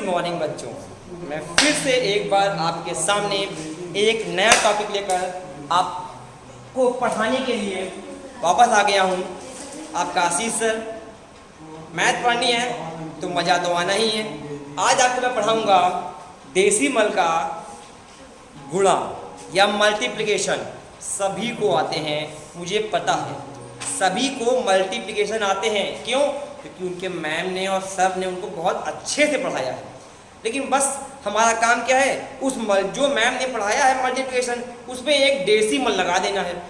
Morning बच्चों, मैं फिर से एक बार आपके सामने एक नया टॉपिक लेकर आपको पढ़ाने के लिए वापस आ गया हूँ। आपका आशीष सर। मैथ पढ़नी है तो मज़ा तो आना ही है। आज आपको मैं पढ़ाऊँगा डेसिमल का गुणा या मल्टीप्लिकेशन। सभी को आते हैं, मुझे पता है सभी को मल्टीप्लिकेशन आते हैं। क्यों? क्योंकि उनके मैम ने और सर ने उनको बहुत अच्छे से पढ़ाया है। लेकिन बस हमारा काम क्या है, जो मैम ने पढ़ाया है मल्टीप्लिकेशन, उसमें एक डेसिमल लगा देना है।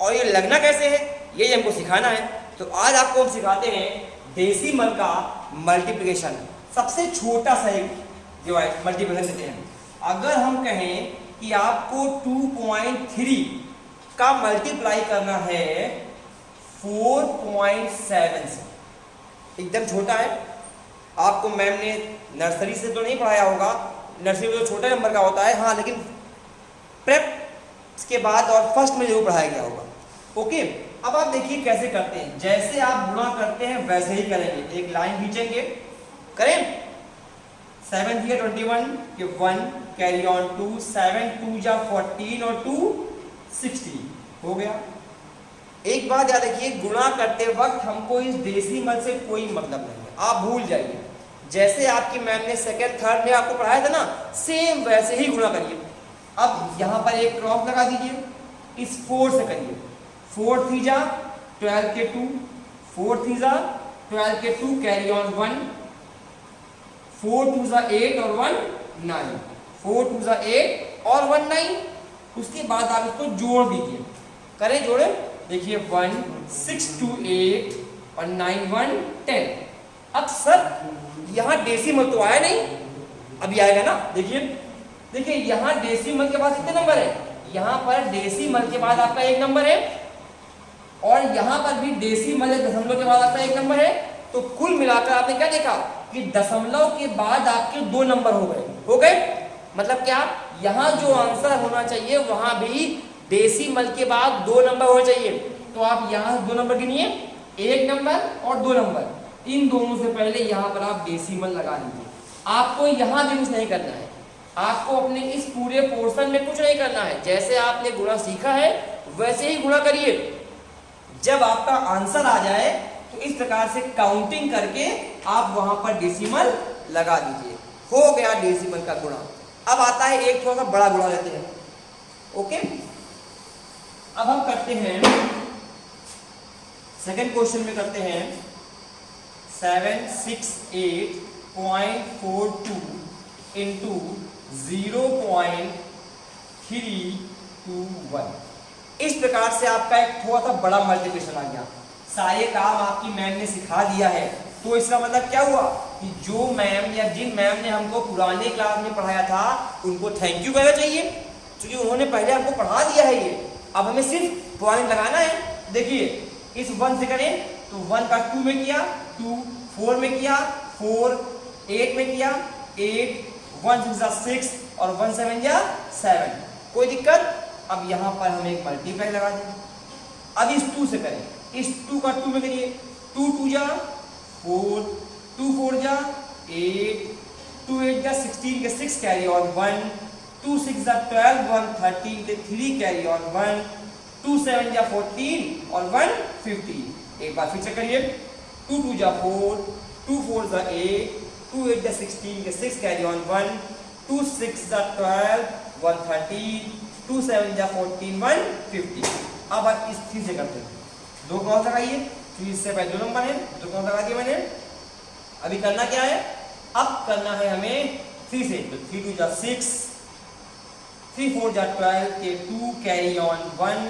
और ये लगना कैसे है, ये हमको सिखाना है। तो आज आपको हम सिखाते हैं डेसिमल का मल्टीप्लिकेशन। सबसे छोटा सा एक डिवाइड मल्टीप्लिकेशन देते हैं। अगर हम कहें कि आपको 2.3 का मल्टीप्लाई करना है 4.7 से, एकदम छोटा है। आपको मैम ने नर्सरी से तो नहीं पढ़ाया होगा, नर्सरी में तो छोटे नंबर का होता है, हाँ, लेकिन प्रेप के बाद और फर्स्ट में जरूर पढ़ाया गया होगा। ओके, अब आप देखिए कैसे करते हैं। जैसे आप गुणा करते हैं वैसे ही करेंगे। एक लाइन खींचेंगे, करें 7 here 21 के 1 कैरी ऑन 2, 7 2 जा 14 और 2 60 हो गया। एक बात याद रखिए, गुणा करते वक्त हमको इस डेसिमल से कोई मतलब नहीं है, आप भूल जाइए। जैसे आपकी मैम ने सेकंड थर्ड में आपको पढ़ाया था ना, सेम वैसे ही गुणा करिए। अब यहाँ पर एक क्रॉस लगा दीजिए, इस 4 से करिए। 4 3 जा 12 के 2, 4 3 जा 12 के 2 कैरी ऑन 1, 4 2 जा 8 और 1 9, 4 2 जा 8 और 1 9। उसके बाद आप इसको जोड़ दीजिए, करें जोड़े। देखिए 1 6 2 8 और 9 1 10। अब सर यहाँ डेसिमल तो आया नहीं, अभी आएगा ना। देखिए यहाँ डेसिमल के बाद कितने नंबर है, यहाँ पर डेसिमल के बाद आपका एक नंबर है और यहाँ पर भी डेसिमल दशमलव के बाद आपका एक नंबर है। तो कुल मिलाकर आपने क्या देखा कि दशमलव के बाद आपके 2 नंबर हो गए। मतलब क्या, यहाँ जो आंसर होना चाहिए वहां भी डेसिमल के बाद 2 नंबर होने चाहिए। तो आप यहाँ 2 नंबर गिनिए, 1 नंबर और 2 नंबर, इन दोनों से पहले यहाँ पर आप डेसिमल लगा लीजिए। आपको यहाँ भी कुछ नहीं करना है, आपको अपने इस पूरे पोर्शन में कुछ नहीं करना है। जैसे आपने गुणा सीखा है वैसे ही गुणा करिए। जब आपका आंसर आ जाए तो इस प्रकार से काउंटिंग करके आप वहां पर डेसिमल लगा दीजिए। हो गया डेसिमल का गुणा। अब आता है एक थोड़ा सा बड़ा गुणा लेते हैं। ओके, अब हम करते हैं सेकंड क्वेश्चन में करते हैं 768.42 इंटू 0.321। इस प्रकार से आपका एक थोड़ा सा बड़ा मल्टीप्लिकेशन आ गया। सारे काम आपकी मैम ने सिखा दिया है। तो इसका मतलब क्या हुआ कि जो मैम या जिन मैम ने हमको पुराने क्लास में पढ़ाया था उनको थैंक यू कहना चाहिए, क्योंकि उन्होंने पहले हमको पढ़ा दिया है ये। अब हमें सिर्फ पॉइंट लगाना है। देखिए इस 1 से करें तो 1 का 2 में किया, 2 4 में किया, 4 8 में किया, 8 1 6 6 और 1 7 जा 7। कोई दिक्कत? अब यहाँ पर हम एक मल्टीप्लाई लगा देंगे। अब इस 2 से करें, इस 2 का 2 में करिए, 2 2 जा 4, 2 4 जा 8, 2 8 जा 16 के 6 कैरी ऑन 1, 2 6 जा 12, 1 13 के 3 कैरी ऑन 1, 2 7 जा 14 और 1 15। एक बार फिर से करिए, 2 2 जा 4, 2 4 जा 8, 2 8 जा 16 के 6 कैरी ऑन 1, 2 6 जा 12, 1 13, 2 7 जा 14 1 15। अब आप इस 3 से करते हैं, 2 क्रॉस लगाइए, तो इससे पहले 2 नंबर है, 2 क्रॉस लगा दिया मैंने। अभी करना क्या है, अब करना है हमें 3 से। तो 3 2 जा 6, 3 4 जा 12 के 2 कैरी ऑन 1,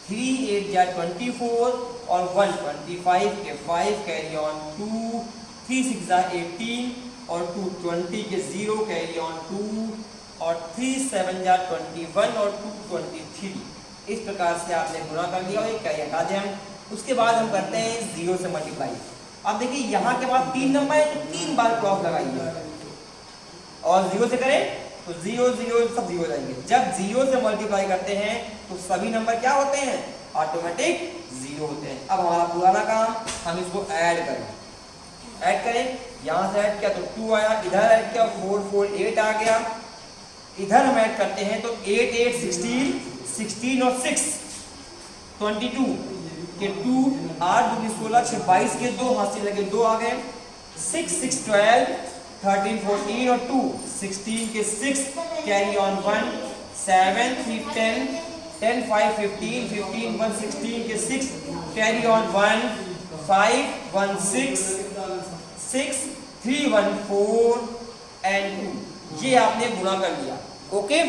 3 8 जा 24 और 1 25 के 5 कैरी ऑन 2, 3 6 जा 18 और 2 20 के 0 कैरी ऑन 2 और 3 7 जा 21 और 2 23। इस प्रकार से आपने गुणा कर दिया और एक कैरी हटा दिया। उसके बाद हम करते हैं 0 से मल्टीप्लाई। अब देखिए यहाँ के बाद 3 नंबर है तो 3 बार क्रॉस लगाइए और 0 से करें तो 0 0 सब 0 जाएंगे। जब 0 से मल्टीप्लाई करते हैं तो सभी नंबर क्या होते हैं, ऑटोमेटिक 0 होते हैं। अब हमारा पुराना काम, हम इसको ऐड करें। यहाँ से ऐड किया तो 2 आया, इधर ऐड किया 4 4 8 आ गया, इधर हम ऐड करते हैं तो 8 8 16 16 और 6 22 के 2 8 2 16 6 22 के 2 हाथ से लगे 2 आ गए, 6 6 12 13 14 और 2 16 के 6 कैरी ऑन 1 7 3 10 10 5 15 15 1 16 के 6 कैरी ऑन 1 5 1 6 6 3 1 4 एंड 2। ये आपने गुणा कर लिया। ओके,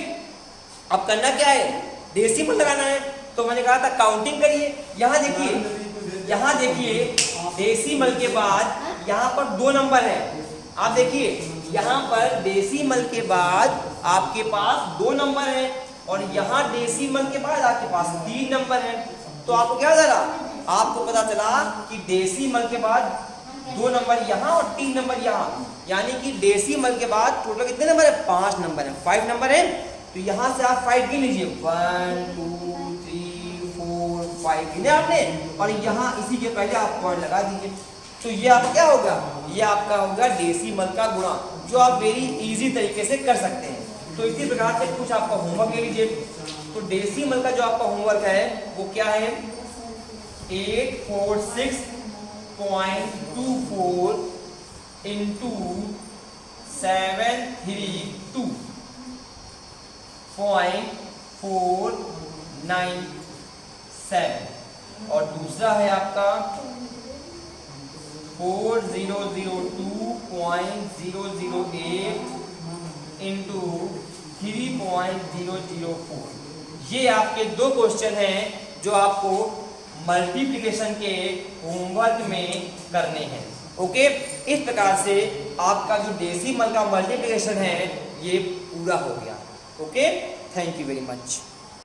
अब करना क्या है, डेसिमल लगाना है। तो मैंने कहा था काउंटिंग करिए। यहाँ देखिए डेसिमल के बाद यहाँ पर 2 नंबर है। आप देखिए यहाँ पर डेसिमल के बाद आपके पास 2 नंबर है और यहाँ डेसिमल के बाद आपके पास 3 नंबर है। तो आपको क्या चला, आपको पता चला कि डेसिमल के बाद 2 नंबर यहाँ और 3 नंबर यहाँ, यानी कि डेसिमल के बाद टोटल कितने नंबर है, 5 नंबर है, 5 नंबर है। तो यहाँ से आप 5 गिन लीजिए, 1 2 3 4 5 गिने आपने, और यहाँ इसी के पहले आप पॉइंट लगा दीजिए। तो ये आपका क्या होगा, ये आपका होगा डेसिमल का गुणा, जो आप वेरी इजी तरीके से कर सकते हैं। तो इसी प्रकार से कुछ आपका होमवर्क ले लीजिए। तो डेसिमल का जो आपका होमवर्क है वो क्या है, 846.24 इंटू 732.497 और दूसरा है आपका 4002.008 इंटू 3.004। ये आपके 2 क्वेश्चन हैं जो आपको मल्टीप्लिकेशन के होमवर्क में करने हैं। ओके, इस प्रकार से आपका जो डेसिमल का मल्टीप्लिकेशन है ये पूरा हो गया। Okay, thank you very much.